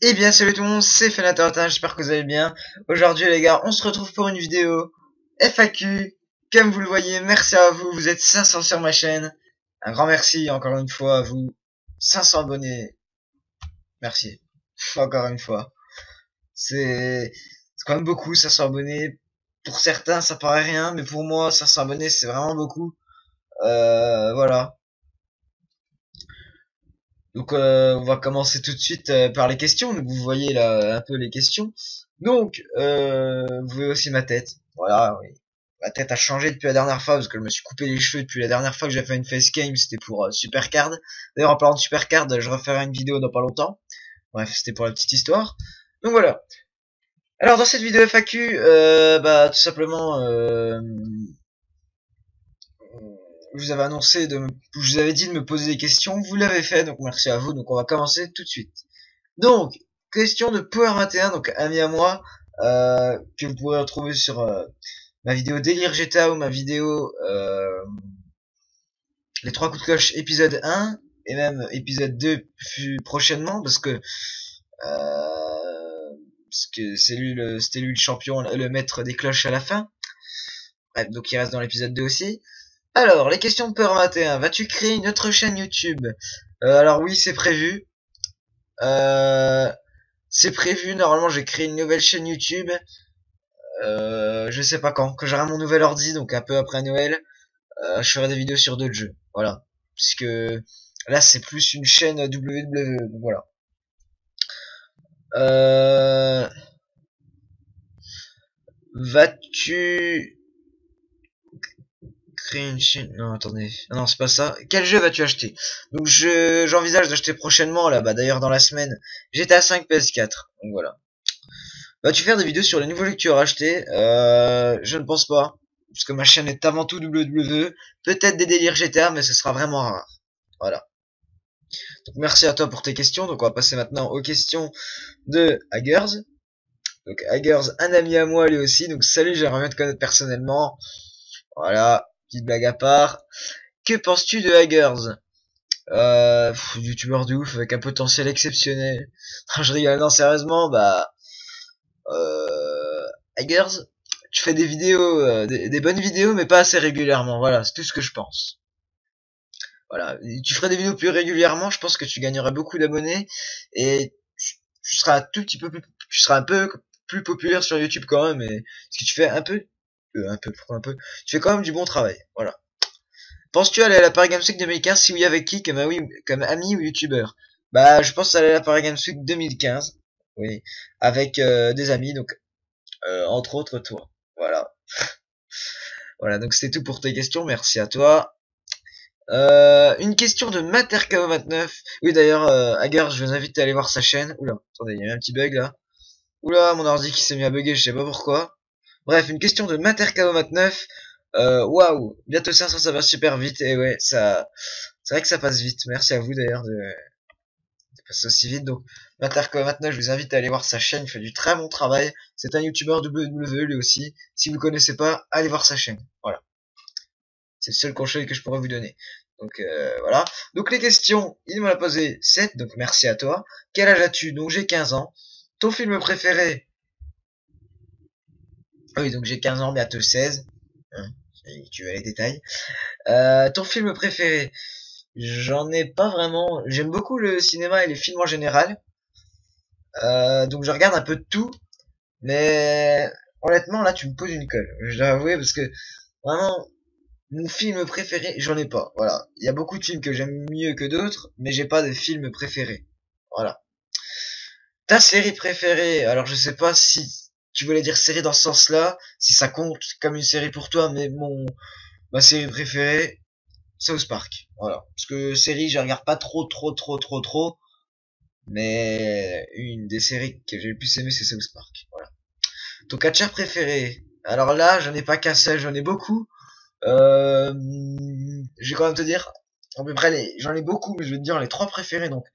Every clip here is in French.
Eh bien salut tout le monde, c'est Fenatortin, j'espère que vous allez bien. Aujourd'hui les gars, on se retrouve pour une vidéo FAQ. Comme vous le voyez, merci à vous, vous êtes 500 sur ma chaîne. Un grand merci encore une fois à vous. 500 abonnés, merci. Encore une fois. C'est quand même beaucoup 500 abonnés. Pour certains ça paraît rien, mais pour moi 500 abonnés c'est vraiment beaucoup. Voilà. Donc on va commencer tout de suite par les questions. Donc vous voyez là un peu les questions. Donc vous voyez aussi ma tête. Voilà, oui. Ma tête a changé depuis la dernière fois parce que je me suis coupé les cheveux depuis la dernière fois que j'ai fait une facecam, c'était pour Supercard. D'ailleurs en parlant de Supercard, je referai une vidéo dans pas longtemps. Bref, c'était pour la petite histoire. Donc voilà. Alors dans cette vidéo FAQ, bah tout simplement je vous avais annoncé je vous avais dit de me poser des questions, vous l'avez fait, donc merci à vous. Donc on va commencer tout de suite. Donc, question de Power 21, donc ami à moi, que vous pourrez retrouver sur ma vidéo Délire GTA ou ma vidéo les 3 coups de cloche épisode 1 et même épisode 2 plus prochainement parce que c'était lui le champion, le maître des cloches à la fin. Bref, donc il reste dans l'épisode 2 aussi. Alors, les questions de Power 21, vas-tu créer une autre chaîne YouTube? Alors oui, c'est prévu. C'est prévu, normalement j'ai créé une nouvelle chaîne YouTube. Je sais pas quand j'aurai mon nouvel ordi, donc un peu après Noël, je ferai des vidéos sur d'autres jeux, voilà, puisque là c'est plus une chaîne WWE, donc voilà. Vas-tu créer une chaîne? Non, attendez, non, c'est pas ça. Quel jeu vas-tu acheter? Donc j'envisage d'acheter prochainement là, bah d'ailleurs dans la semaine, GTA 5 PS4, donc voilà. Vas-tu faire des vidéos sur les nouveaux jeux que tu auras achetés? Je ne pense pas. Parce que ma chaîne est avant tout WWE. Peut-être des délires GTA, mais ce sera vraiment rare. Voilà. Donc merci à toi pour tes questions. Donc on va passer maintenant aux questions de Haggers. Donc Haggers, un ami à moi lui aussi. Donc salut, j'aimerais bien te connaître personnellement. Voilà, petite blague à part. Que penses-tu de Haggers? Youtubeur de ouf avec un potentiel exceptionnel. Non, je rigole, non sérieusement, bah Haggers, tu fais des vidéos, des bonnes vidéos, mais pas assez régulièrement. Voilà, c'est tout ce que je pense. Voilà, tu ferais des vidéos plus régulièrement, je pense que tu gagnerais beaucoup d'abonnés et tu seras tu seras un peu plus populaire sur YouTube quand même. Et ce que tu fais pourquoi un peu, tu fais quand même du bon travail. Voilà. Penses-tu aller à la Paris Games Week 2015? Si oui, avec qui? Comme ami ou youtubeur? Bah, je pense aller à la Paris Games Week 2015. Oui, avec des amis, donc entre autres toi. Voilà. Voilà, donc c'est tout pour tes questions, merci à toi. Une question de MaterKO29. Oui d'ailleurs, Hagar, je vous invite à aller voir sa chaîne. Oula, attendez, il y a eu un petit bug là. Oula, mon ordi qui s'est mis à bugger, je sais pas pourquoi. Bref, une question de MaterKO29. Waouh, bientôt 500, ça va super vite. Et ouais, c'est vrai que ça passe vite. Merci à vous d'ailleurs de passer aussi vite. Donc, MaterKO29, je vous invite à aller voir sa chaîne, il fait du très bon travail. C'est un youtubeur WWE lui aussi. Si vous connaissez pas, allez voir sa chaîne. Voilà. C'est le seul conseil que je pourrais vous donner. Donc voilà. Donc les questions, il m'en a posé 7, donc merci à toi. Quel âge as-tu? Donc j'ai 15 ans. Ton film préféré? Ah oui, donc j'ai 15 ans, bientôt 16. Hein, tu as les détails. Ton film préféré? J'en ai pas vraiment. J'aime beaucoup le cinéma et les films en général. Donc je regarde un peu de tout. Mais honnêtement, là, tu me poses une colle. Je dois avouer parce que vraiment, mon film préféré, j'en ai pas. Voilà. Il y a beaucoup de films que j'aime mieux que d'autres, mais j'ai pas de film préféré. Voilà. Ta série préférée, alors je sais pas si tu voulais dire série dans ce sens-là, si ça compte comme une série pour toi, mais ma série préférée, South Park. Voilà. Parce que série, je regarde pas trop, mais une des séries que j'ai le plus aimé, c'est South Park. Voilà. Ton catcheur préféré, alors là, j'en ai pas qu'un seul, j'en ai beaucoup. Euh, je vais quand même te dire, à peu près j'en ai beaucoup, mais je vais te dire les trois préférés. Donc,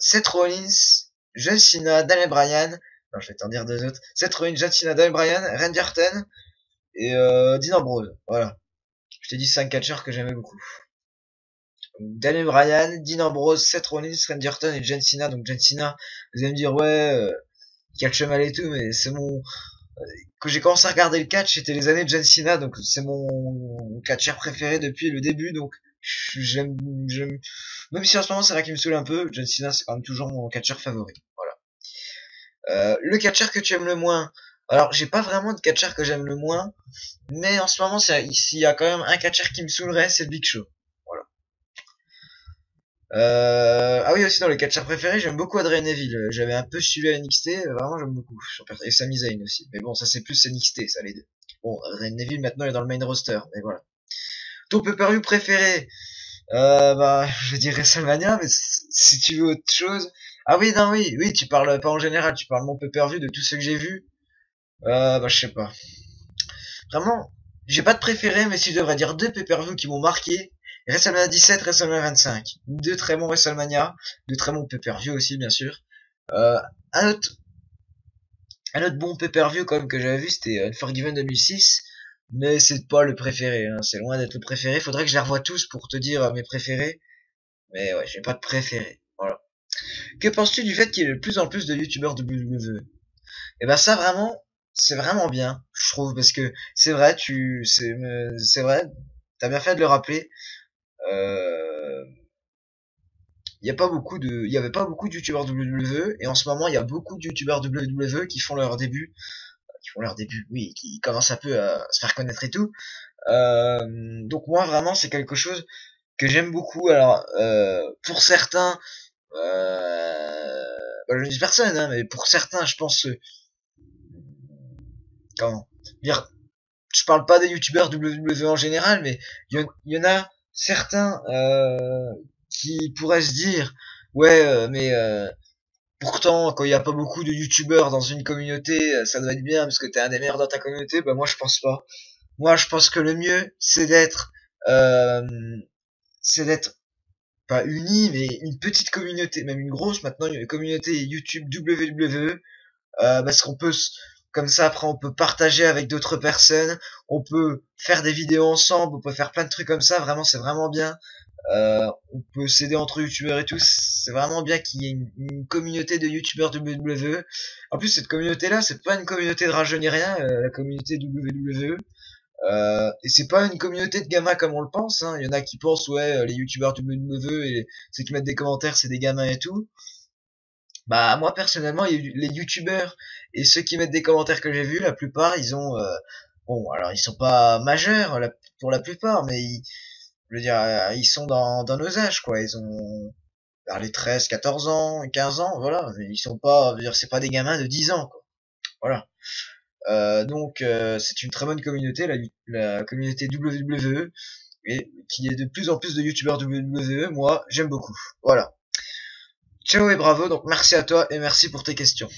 Seth Rollins, John Cena, Daniel Bryan. Non, je vais t'en dire deux autres. Seth Rollins, John Cena, Daniel Bryan, Randy Orton et Dean Ambrose. Voilà. Je t'ai dit 5 catcheurs que j'aimais beaucoup. Daniel Bryan, Dean Ambrose, Seth Rollins, Randy Orton et John Cena. Donc John Cena, vous allez me dire ouais, catch mal et tout, mais c'est mon quand j'ai commencé à regarder le catch, c'était les années de John Cena, donc c'est mon catcheur préféré depuis le début, donc j'aime, même si en ce moment c'est vrai qu'il me saoule un peu, John Cena c'est quand même toujours mon catcheur favori. Voilà. Le catcheur que tu aimes le moins. Alors j'ai pas vraiment de catcheur que j'aime le moins, mais en ce moment s'il y a quand même un catcheur qui me saoulerait, c'est le Big Show. Voilà. Ah oui, aussi dans les catcheurs préférés, j'aime beaucoup Adrian Neville. J'avais un peu suivi à NXT, vraiment j'aime beaucoup. Et Sami Zayn aussi. Mais bon, ça c'est plus NXT, ça les deux. Bon, Adrian Neville maintenant est dans le main roster, mais voilà. Ton pay-per-view préféré, bah, je dirais WrestleMania, mais si tu veux autre chose. Ah oui, non, oui, tu parles pas en général, tu parles mon pay-per-view de tous ceux que j'ai vus. Bah, je sais pas. Vraiment, j'ai pas de préféré, mais si je devrais dire deux pay-per-view qui m'ont marqué, WrestleMania 17, WrestleMania 25. Deux très bons WrestleMania, deux très bons pay-per-view aussi, bien sûr. Euh, un autre, un autre bon pay-per-view quand même que j'avais vu, c'était Unforgiven 2006. Mais c'est pas le préféré, hein. C'est loin d'être le préféré. Faudrait que je les revoie tous pour te dire mes préférés. Mais ouais, j'ai pas de préféré. Voilà. Que penses-tu du fait qu'il y ait de plus en plus de youtubeurs WWE? Et ben ça vraiment, c'est vraiment bien, je trouve, parce que c'est vrai, c'est vrai, t'as bien fait de le rappeler. Euh, il y avait pas beaucoup de youtubeurs WWE, et en ce moment, il y a beaucoup de youtubeurs WWE qui font leur début, oui, qui commencent un peu à se faire connaître et tout. Donc moi, vraiment, c'est quelque chose que j'aime beaucoup. Alors, pour certains, bah, je ne dis personne, hein, mais pour certains, je pense, comment dire, je parle pas des youtubeurs WWE en général, mais il y en a certains qui pourraient se dire, ouais, mais pourtant, quand il y a pas beaucoup de youtubeurs dans une communauté, ça doit être bien parce que t'es un des meilleurs dans ta communauté. Bah moi, je pense pas. Moi, je pense que le mieux, euh, c'est d'être pas uni, mais une petite communauté, même une grosse maintenant, une communauté YouTube WWE, parce qu'on peut comme ça après on peut partager avec d'autres personnes, on peut faire des vidéos ensemble, on peut faire plein de trucs comme ça, vraiment c'est vraiment bien. On peut s'aider entre youtubeurs et tout, c'est vraiment bien qu'il y ait une communauté de youtubeurs WWE. En plus cette communauté là, c'est pas une communauté de rageux ni rien, la communauté WWE. Et c'est pas une communauté de gamins comme on le pense, hein. Il y en a qui pensent ouais les youtubeurs WWE et ceux qui mettent des commentaires c'est des gamins et tout. Bah moi personnellement les youtubeurs et ceux qui mettent des commentaires que j'ai vus, la plupart ils ont bon alors ils sont pas majeurs pour la plupart, mais je veux dire ils sont dans nos âges quoi, ils ont vers les 13, 14 ans, 15 ans, voilà, mais ils sont pas, je veux dire c'est pas des gamins de 10 ans quoi. Voilà. Donc c'est une très bonne communauté, la communauté WWE, et qu'il y ait de plus en plus de youtubeurs WWE, moi j'aime beaucoup. Voilà. Ciao et bravo, donc merci à toi et merci pour tes questions.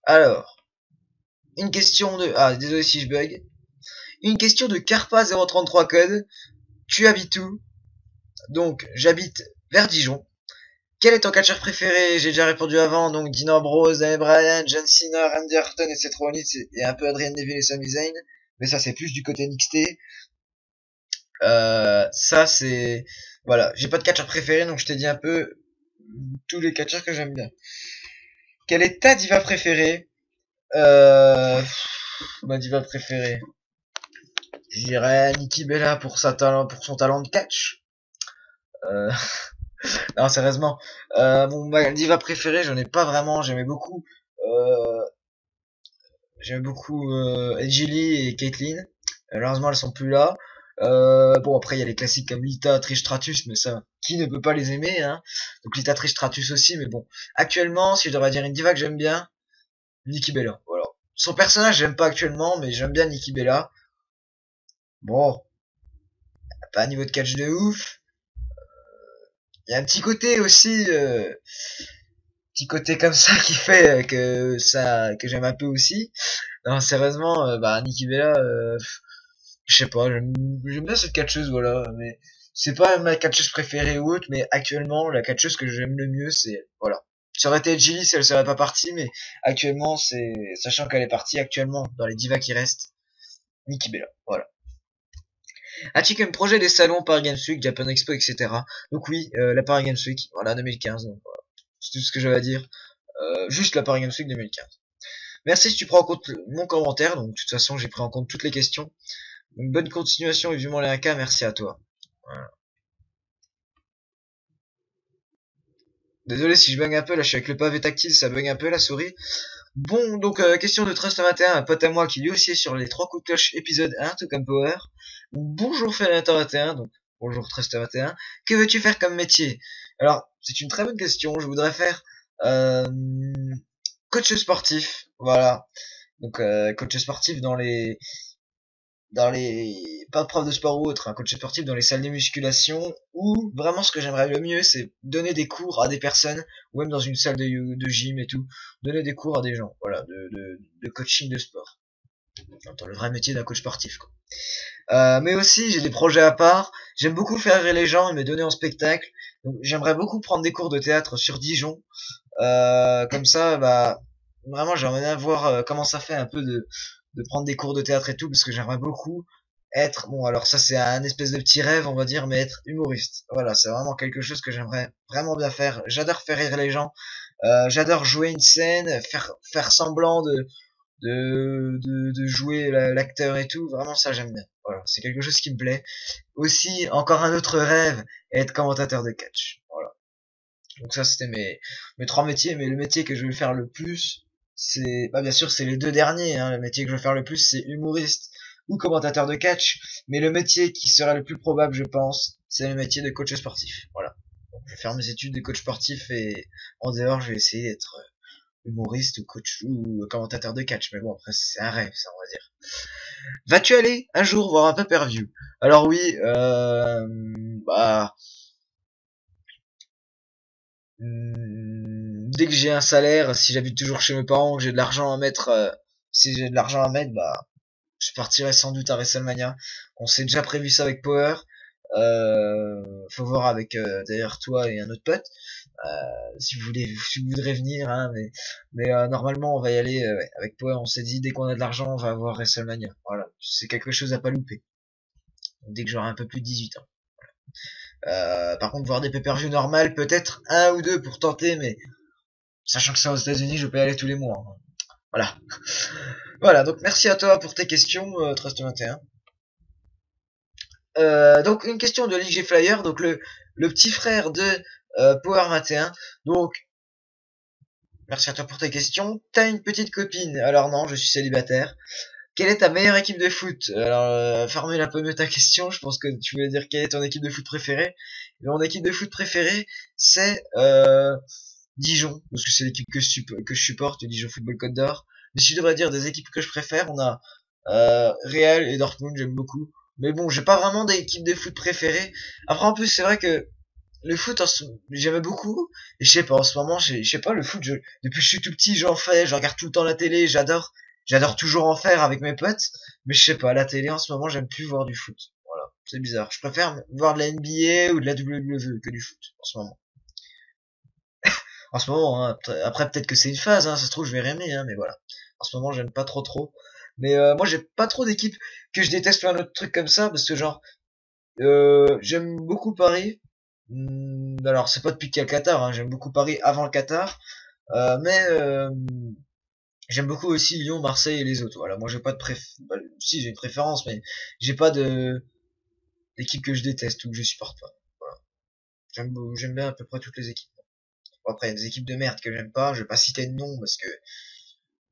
Alors, une question de... Ah, désolé si je bug. Une question de Carpa033 code. Tu habites où? Donc, j'habite vers Dijon. Quel est ton catcheur préféré? J'ai déjà répondu avant, donc Dean Ambrose, Daniel Bryan, John Cena, Randy Orton et Seth Rollins et un peu Adrian Neville et Sami Zayn. Mais ça, c'est plus du côté NXT. Ça, c'est... Voilà, j'ai pas de catcheur préféré, donc je t'ai dit un peu tous les catcheurs que j'aime bien. Quelle est ta diva préférée? Ma diva préférée. Je dirais Nikki Bella pour son talent de catch. Euh, non, sérieusement. Ma diva préférée, j'en ai pas vraiment. Euh, j'aimais beaucoup Edgy Lee et Caitlyn. Malheureusement, elles sont plus là. Bon, après, il y a les classiques comme Lita, Trish Stratus, mais ça, qui ne peut pas les aimer, hein. Donc Lita, Trish Stratus aussi, mais bon. Actuellement, si je devrais dire une diva que j'aime bien, Nikki Bella. Voilà. Son personnage, j'aime pas actuellement, mais j'aime bien Nikki Bella. Bon, pas un niveau de catch de ouf. Il y a un petit côté aussi, petit côté comme ça qui fait que j'aime un peu aussi. Non, sérieusement, bah Nikki Bella, je sais pas, j'aime bien cette catcheuse, voilà. Mais c'est pas ma catcheuse préférée ou autre, mais actuellement la catcheuse que j'aime le mieux, c'est voilà. Ça aurait été Gilly si elle serait pas partie, mais actuellement c'est sachant qu'elle est partie actuellement dans les divas qui restent, Nikki Bella, voilà. As-tu comme projet des salons Paris Games Week, Japan Expo, etc. Donc oui, la Paris Games Week, voilà, 2015. Donc, voilà. C'est tout ce que j'avais à dire. Juste la Paris Games Week 2015. Merci si tu prends en compte mon commentaire. Donc de toute façon, j'ai pris en compte toutes les questions. Donc, bonne continuation et vivement les 1K. Merci à toi. Voilà. Désolé si je bug un peu, là je suis avec le pavé tactile, ça bug un peu la souris. Bon, donc question de Trust 21, un pote à moi qui lui aussi est sur les 3 coups de cloche épisode 1, tout comme Power. Bonjour Fenator 21, donc bonjour Trust 21. Que veux-tu faire comme métier? Alors, c'est une très bonne question, je voudrais faire coach sportif, voilà. Donc coach sportif dans les pas prof de sport ou autre, un coach sportif dans les salles de musculation, ou vraiment ce que j'aimerais le mieux c'est donner des cours à des personnes, ou même dans une salle de gym et tout, donner des cours à des gens, voilà, de coaching de sport, dans le vrai métier d'un coach sportif quoi. Mais aussi j'ai des projets à part, j'aime beaucoup faire rire les gens et me donner en spectacle, donc j'aimerais beaucoup prendre des cours de théâtre sur Dijon, comme ça bah vraiment j'aimerais bien voir comment ça fait un peu de prendre des cours de théâtre et tout, parce que j'aimerais beaucoup être, bon alors ça c'est un espèce de petit rêve on va dire, mais être humoriste. Voilà, c'est vraiment quelque chose que j'aimerais vraiment bien faire. J'adore faire rire les gens, j'adore jouer une scène, faire semblant de jouer l'acteur et tout, vraiment ça j'aime bien. Voilà, c'est quelque chose qui me plaît. Aussi, encore un autre rêve, être commentateur de catch. Voilà. Donc ça c'était mes 3 métiers, mais le métier que je veux faire le plus, c'est, bah bien sûr c'est les 2 derniers, hein. Le métier que je veux faire le plus c'est humoriste ou commentateur de catch, mais le métier qui serait le plus probable je pense, c'est le métier de coach sportif. Voilà. Donc je vais faire mes études de coach sportif et en dehors je vais essayer d'être humoriste ou coach ou commentateur de catch, mais bon après c'est un rêve ça on va dire. Vas-tu aller un jour voir un pay-per-view? Alors oui, bah dès que j'ai un salaire, si j'habite toujours chez mes parents, que j'ai de l'argent à mettre, si j'ai de l'argent à mettre, bah, je partirai sans doute à WrestleMania. On s'est déjà prévu ça avec Power. Faut voir avec d'ailleurs toi et un autre pote, si vous voudrez venir, hein, mais normalement on va y aller ouais, avec Power. On s'est dit dès qu'on a de l'argent, on va voir WrestleMania. Voilà, c'est quelque chose à pas louper. Dès que j'aurai un peu plus de 18 ans. Par contre, voir des pay-per-view normales, peut-être un ou deux pour tenter, mais sachant que c'est aux États-Unis, je peux y aller tous les mois. Hein. Voilà. Voilà, donc merci à toi pour tes questions, Trust 21. Donc une question de League Flyer, donc le petit frère de Power 21. Donc merci à toi pour tes questions. T'as une petite copine? Alors non, je suis célibataire. Quelle est ta meilleure équipe de foot? Alors formule un peu mieux ta question. Je pense que tu voulais dire quelle est ton équipe de foot préférée. Et mon équipe de foot préférée, c'est Dijon, parce que c'est l'équipe que je supporte, le Dijon Football Côte d'Or. Mais si je devrais dire des équipes que je préfère, on a Real et Dortmund, j'aime beaucoup. Mais bon, j'ai pas vraiment d'équipe de foot préférée. Après, en plus, c'est vrai que le foot, j'aimais beaucoup. Et je sais pas, en ce moment, je sais pas, le foot, depuis que je suis tout petit, j'en fais, je regarde tout le temps la télé, j'adore. J'adore toujours en faire avec mes potes. Mais je sais pas, la télé, en ce moment, j'aime plus voir du foot. Voilà, c'est bizarre. Je préfère voir de la NBA ou de la WWE que du foot, en ce moment. En ce moment, hein, après peut-être que c'est une phase, hein, ça se trouve je vais aimer, hein, mais voilà. En ce moment j'aime pas trop. Mais moi j'ai pas trop d'équipes que je déteste faire un autre truc comme ça, parce que genre j'aime beaucoup Paris. Alors c'est pas depuis qu'il y a le Qatar, hein, j'aime beaucoup Paris avant le Qatar. Mais j'aime beaucoup aussi Lyon, Marseille et les autres. Voilà, moi j'ai pas de si j'ai une préférence, mais j'ai pas de d'équipe que je déteste ou que je supporte pas. Voilà. J'aime bien à peu près toutes les équipes. Bon, après, il y a des équipes de merde que j'aime pas. Je vais pas citer de nom parce que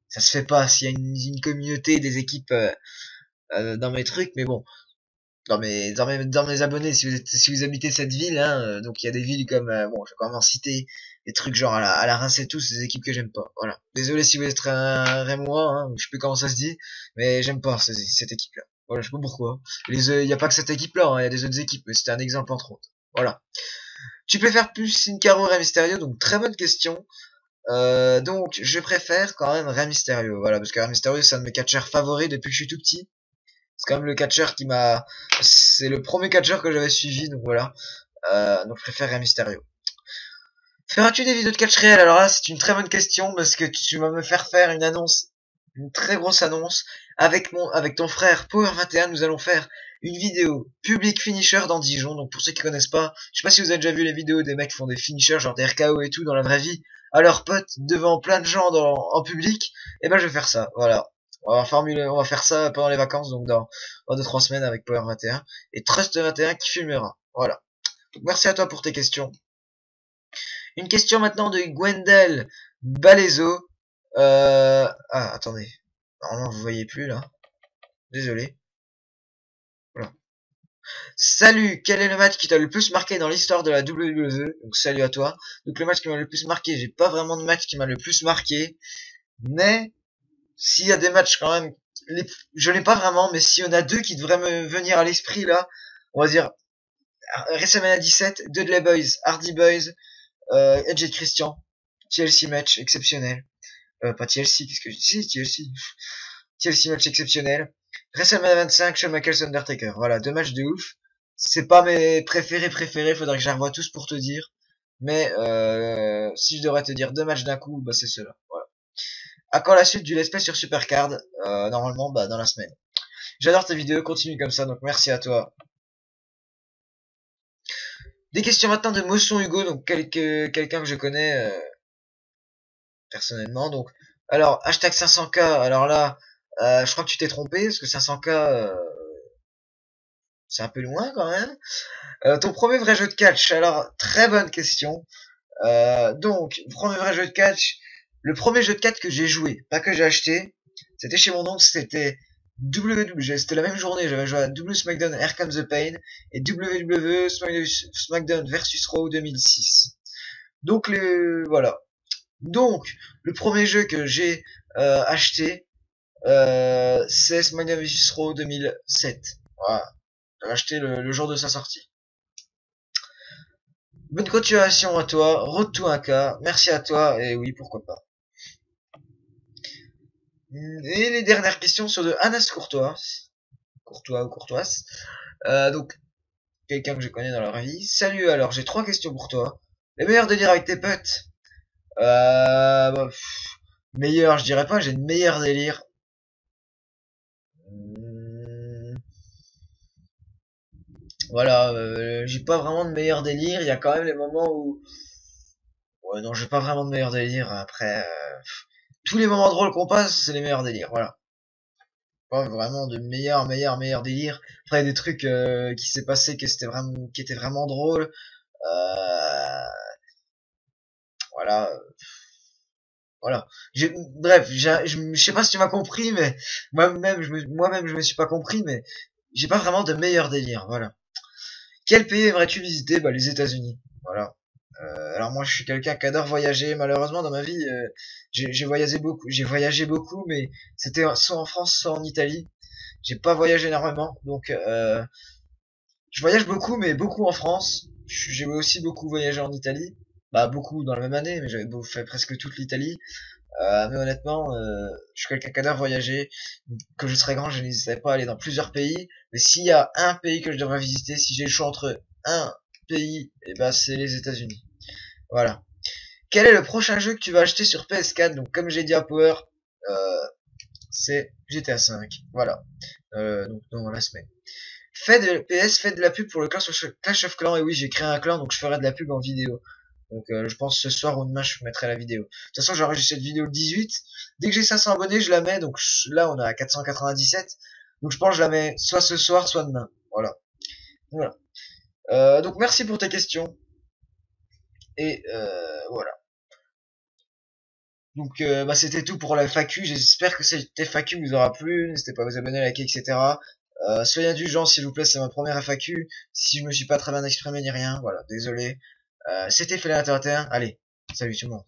ça se fait pas. S'il y a une communauté des équipes dans mes trucs, mais bon, dans mes abonnés, si vous habitez cette ville, hein, donc il y a des villes comme bon, je vais quand même en citer des trucs genre à la Reims et tout, c'est des équipes que j'aime pas. Voilà. Désolé si vous êtes un Rémois, hein, je sais plus comment ça se dit, mais j'aime pas cette équipe-là. Voilà, je sais pas pourquoi. Il y a pas que cette équipe-là, hein, il y a des autres équipes, mais c'était un exemple entre autres. Voilà. Tu préfères plus Sin Cara ou Rey Mysterio? Donc très bonne question. Donc je préfère quand même Rey Mysterio, voilà, parce que Rey Mysterio c'est un de mes catcheurs favoris depuis que je suis tout petit. C'est quand même le catcheur c'est le premier catcheur que j'avais suivi, donc voilà. Donc je préfère Rey Mysterio. Feras-tu des vidéos de catch réel? Alors là c'est une très bonne question parce que tu vas me faire une annonce, une très grosse annonce avec ton frère Power 21. Nous allons faire une vidéo public finisher dans Dijon. Donc pour ceux qui connaissent pas, je sais pas si vous avez déjà vu les vidéos des mecs qui font des finishers, genre des RKO et tout dans la vraie vie, à leurs potes devant plein de gens en public. Et ben je vais faire ça, voilà. On va faire ça pendant les vacances, donc dans 2-3 semaines avec Power 21 et Trust 21 qui filmera. Voilà. Donc merci à toi pour tes questions. Une question maintenant de Gwendel Balezo. Ah, attendez. Normalement, vous voyez plus, là. Désolé. Voilà. Salut, quel est le match qui t'a le plus marqué dans l'histoire de la WWE? Donc, salut à toi. Donc, le match qui m'a le plus marqué, j'ai pas vraiment de match qui m'a le plus marqué. Mais, s'il y a des matchs quand même, je n'ai pas vraiment, mais s'il y en a deux qui devraient me venir à l'esprit, là, on va dire, WrestleMania 17, Dudley Boys, Hardy Boys, Edge et Christian, TLC match exceptionnel. Pas TLC, qu'est-ce que je dis? Si, TLC. TLC match exceptionnel. WrestleMania 25, Shawn Michaels Undertaker. Voilà, deux matchs de ouf. C'est pas mes préférés, faudrait que je les revoie tous pour te dire. Mais si je devrais te dire deux matchs d'un coup, bah c'est ceux-là. Voilà. À quand la suite du Let's Play sur Supercard? Normalement, bah dans la semaine. J'adore tes vidéos, continue comme ça, donc merci à toi. Des questions maintenant de Motion Hugo, donc quelqu'un que je connais personnellement. Donc, alors hashtag 500K. Alors là, je crois que tu t'es trompé parce que 500K, c'est un peu loin quand même. Ton premier vrai jeu de catch. Alors très bonne question. Donc premier vrai jeu de catch. Le premier jeu de catch que j'ai joué, pas que j'ai acheté, c'était chez mon oncle. C'était WWE, c'était la même journée, j'avais joué à W SmackDown Here Comes the Pain et WWE SmackDown vs Raw 2006. Donc voilà. Donc le premier jeu que j'ai acheté, c'est SmackDown vs Raw 2007. Voilà. J'ai acheté le jour de sa sortie. Bonne continuation à toi, road to 1K, merci à toi, et oui, pourquoi pas. Et les dernières questions sur de Anas Courtois ou Courtoise. Donc, quelqu'un que je connais dans la vie. Salut, alors j'ai 3 questions pour toi. Les meilleurs délires avec tes potes? Meilleur, je dirais pas, j'ai de meilleurs délires. Voilà, j'ai pas vraiment de meilleurs délires. Il y a quand même les moments où... Ouais, non, j'ai pas vraiment de meilleurs délires. Après, tous les moments drôles qu'on passe, c'est les meilleurs délires, voilà. Pas vraiment de meilleurs délires. Après, des trucs qui s'est passé qui étaient vraiment drôles. Voilà. Voilà. Bref, je sais pas si tu m'as compris, mais moi-même, je me suis pas compris, mais j'ai pas vraiment de meilleurs délires, voilà. Quel pays aimerais-tu visiter? Bah, les États-Unis. Voilà. Alors moi, je suis quelqu'un qui adore voyager. Malheureusement, dans ma vie, j'ai voyagé beaucoup, mais c'était soit en France, soit en Italie. J'ai pas voyagé énormément, donc je voyage beaucoup, mais beaucoup en France. J'ai aussi beaucoup voyagé en Italie. Bah beaucoup dans la même année, mais j'avais fait presque toute l'Italie. Mais honnêtement, je suis quelqu'un qui adore voyager. Que je serais grand, je n'hésiterais pas à aller dans plusieurs pays. Mais s'il y a un pays que je devrais visiter, si j'ai le choix entre un pays, et ben c'est les États-Unis. Voilà. Quel est le prochain jeu que tu vas acheter sur PS4? Donc comme j'ai dit à Power, c'est GTA 5. Voilà. Donc dans la semaine. Faites de la pub pour le Clash of Clans. Et oui, j'ai créé un clan, donc je ferai de la pub en vidéo. Donc je pense ce soir ou demain je mettrai la vidéo. De toute façon j'enregistre cette vidéo le 18. Dès que j'ai 500 abonnés je la mets. Donc là on a 497. Donc je pense que je la mets soit ce soir soit demain. Voilà. Donc merci pour tes questions. Et voilà. Donc bah, c'était tout pour la FAQ. J'espère que cette FAQ vous aura plu. N'hésitez pas à vous abonner, liker, etc. Soyez indulgents s'il vous plaît, c'est ma première FAQ. Si je me suis pas très bien exprimé ni rien, voilà, désolé. C'était Félix Allez, salut tout le monde.